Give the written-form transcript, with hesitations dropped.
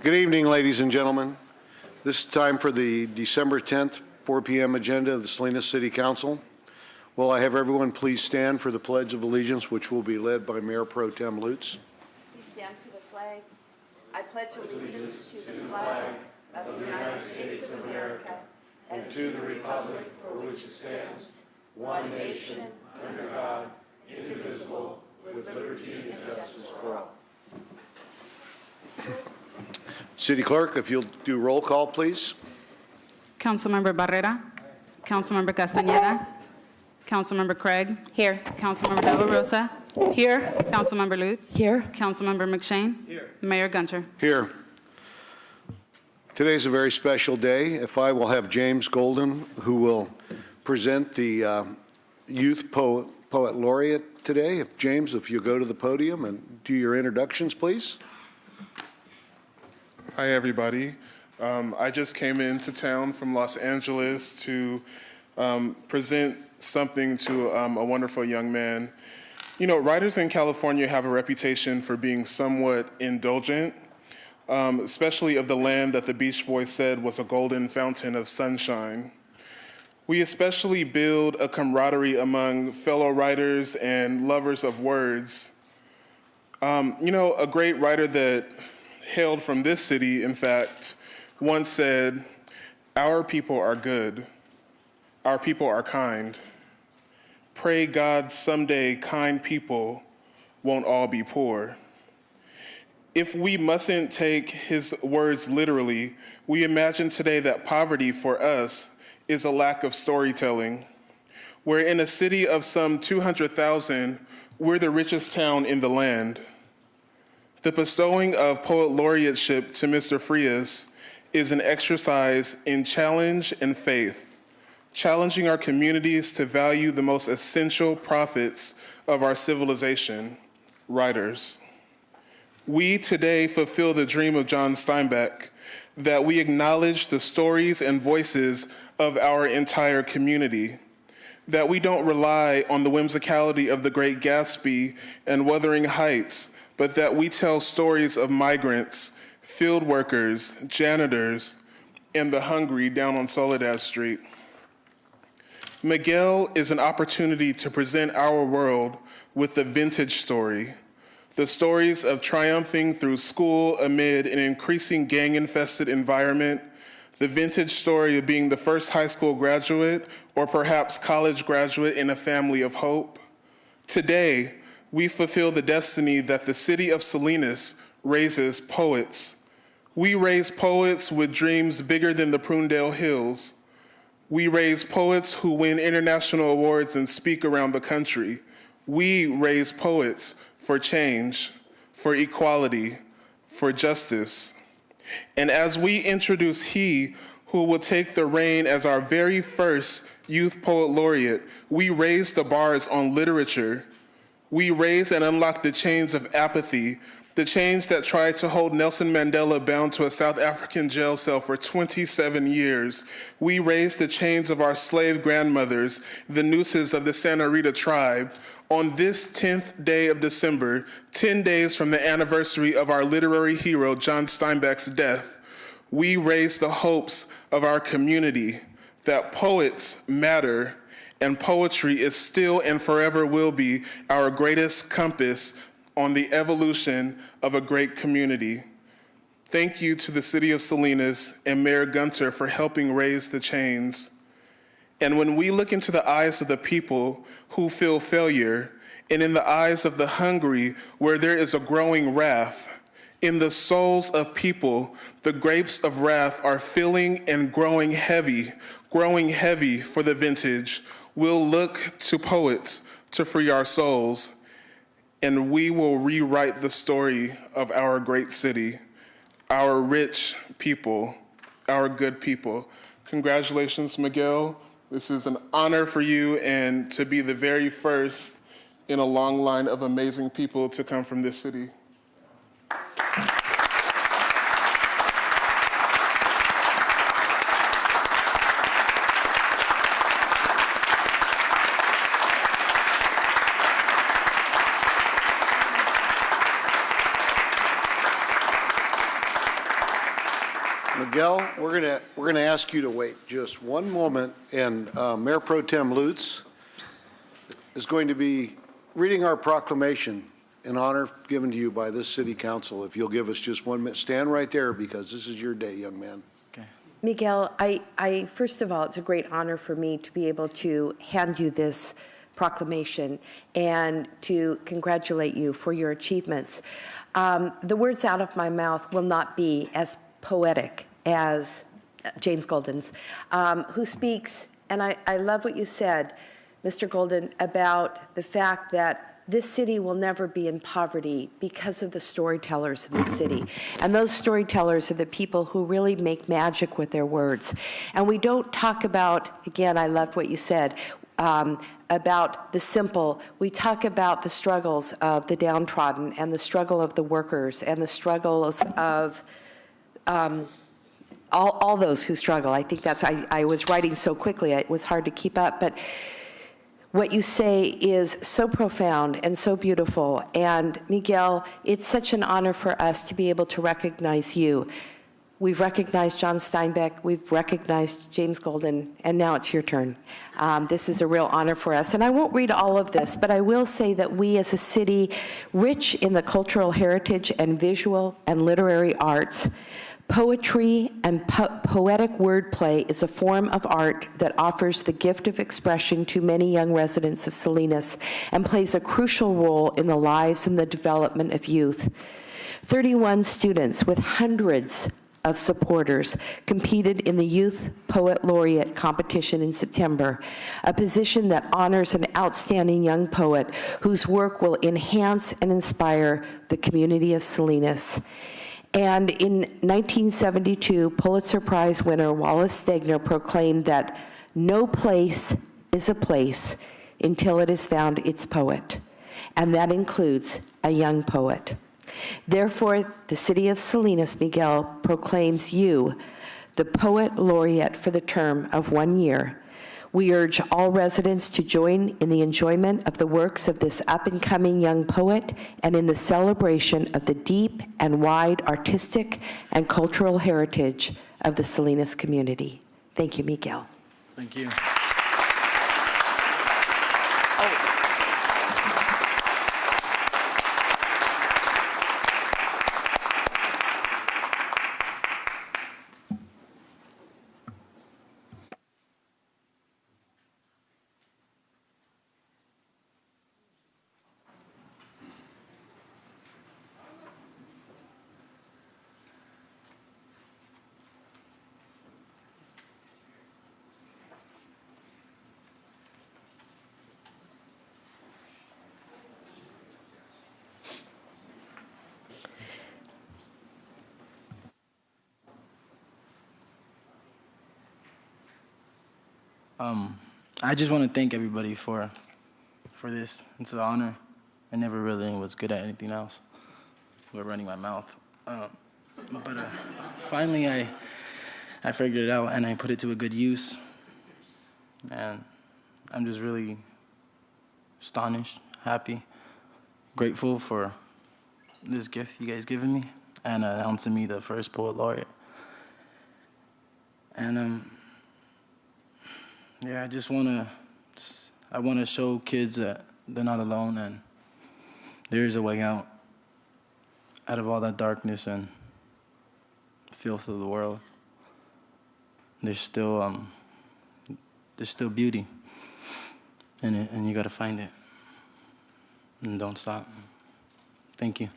Good evening, ladies and gentlemen. This is time for the December 10th, 4 p.m. agenda of the Salinas City Council. Will I have everyone please stand for the Pledge of Allegiance, which will be led by Mayor Pro Tem Lutz. Please stand for the flag. I pledge allegiance to the flag of the United States of America and to the republic for which it stands, one nation, under God, indivisible, with liberty and justice for all. City Clerk, if you'll do roll call, please. Councilmember Barrera. Councilmember Castañeda. Councilmember Craig. Here. Councilmember De La Rosa. Here. Councilmember Lutz. Here. Councilmember McShane. Here. Mayor Gunter. Here. Today's a very special day. If I will have James Golden, who will present the Youth Poet Laureate today. James, if you go to the podium and do your introductions, please. Hi, everybody. I just came into town from Los Angeles to present something to a wonderful young man. You know, writers in California have a reputation for being somewhat indulgent, especially of the land that the Beach Boys said was a golden fountain of sunshine. We especially build a camaraderie among fellow writers and lovers of words. You know, a great writer that hailed from this city, in fact, once said, "Our people are good. Our people are kind. Pray God someday kind people won't all be poor." If we mustn't take his words literally, we imagine today that poverty for us is a lack of storytelling. We're in a city of some 200,000, we're the richest town in the land. The bestowing of Poet Laureateship to Mr. Frias is an exercise in challenge and faith, challenging our communities to value the most essential prophets of our civilization, writers. We today fulfill the dream of John Steinbeck, that we acknowledge the stories and voices of our entire community, that we don't rely on the whimsicality of the Great Gatsby and Wuthering Heights, but that we tell stories of migrants, field workers, janitors, and the hungry down on Soledad Street. Miguel is an opportunity to present our world with the vintage story, the stories of triumphing through school amid an increasing gang-infested environment, the vintage story of being the first high school graduate or perhaps college graduate in a family of hope. Today, we fulfill the destiny that the city of Salinas raises poets. We raise poets with dreams bigger than the Prunedale Hills. We raise poets who win international awards and speak around the country. We raise poets for change, for equality, for justice. And as we introduce he who will take the reign as our very first Youth Poet Laureate, we raise the bars on literature. We raise and unlock the chains of apathy, the chains that tried to hold Nelson Mandela bound to a South African jail cell for 27 years. We raise the chains of our slave grandmothers, the nooses of the Santa Rita tribe. On this 10th day of December, 10 days from the anniversary of our literary hero, John Steinbeck's death, we raise the hopes of our community that poets matter, and poetry is still and forever will be our greatest compass on the evolution of a great community. Thank you to the City of Salinas and Mayor Gunter for helping raise the chains. And when we look into the eyes of the people who feel failure, and in the eyes of the hungry where there is a growing wrath, in the souls of people, the grapes of wrath are filling and growing heavy for the vintage. We'll look to poets to free our souls, and we will rewrite the story of our great city, our rich people, our good people. Congratulations, Miguel. This is an honor for you and to be the very first in a long line of amazing people to come from this city. Miguel, we're gonna ask you to wait just one moment, and Mayor Pro Tem Lutz is going to be reading our proclamation in honor given to you by this city council. If you'll give us just 1 minute, stand right there because this is your day, young man. Okay. Miguel, I first of all, it's a great honor for me to be able to hand you this proclamation and to congratulate you for your achievements. The words out of my mouth will not be as poetic as James Golden's, who speaks, and I love what you said, Mr. Golden, about the fact that this city will never be in poverty because of the storytellers in the city. And those storytellers are the people who really make magic with their words. And we don't talk about, again, I loved what you said, about the simple. We talk about the struggles of the downtrodden and the struggle of the workers and the struggles of all those who struggle. I think that's, I was writing so quickly, it was hard to keep up, but what you say is so profound and so beautiful. And Miguel, it's such an honor for us to be able to recognize you. We've recognized John Steinbeck, we've recognized James Golden, and now it's your turn. This is a real honor for us. And I won't read all of this, but I will say that we as a city rich in the cultural heritage and visual and literary arts, poetry and poetic wordplay is a form of art that offers the gift of expression to many young residents of Salinas and plays a crucial role in the lives and the development of youth. 31 students with hundreds of supporters competed in the Youth Poet Laureate competition in September, a position that honors an outstanding young poet whose work will enhance and inspire the community of Salinas. And in 1972, Pulitzer Prize winner Wallace Stegner proclaimed that no place is a place until it has found its poet, and that includes a young poet. Therefore, the city of Salinas, Miguel, proclaims you the Poet Laureate for the term of 1 year. We urge all residents to join in the enjoyment of the works of this up-and-coming young poet and in the celebration of the deep and wide artistic and cultural heritage of the Salinas community. Thank you, Miguel. Thank you. I just want to thank everybody for this. It's an honor. I never really was good at anything else. We're running my mouth. But finally I figured it out and I put it to a good use. And I'm just really astonished, happy, grateful for this gift you guys given me and announcing me the first Poet Laureate. And yeah, I want to show kids that they're not alone and there is a way out of all that darkness and filth of the world. There's still beauty in it, and you got to find it. And don't stop. Thank you.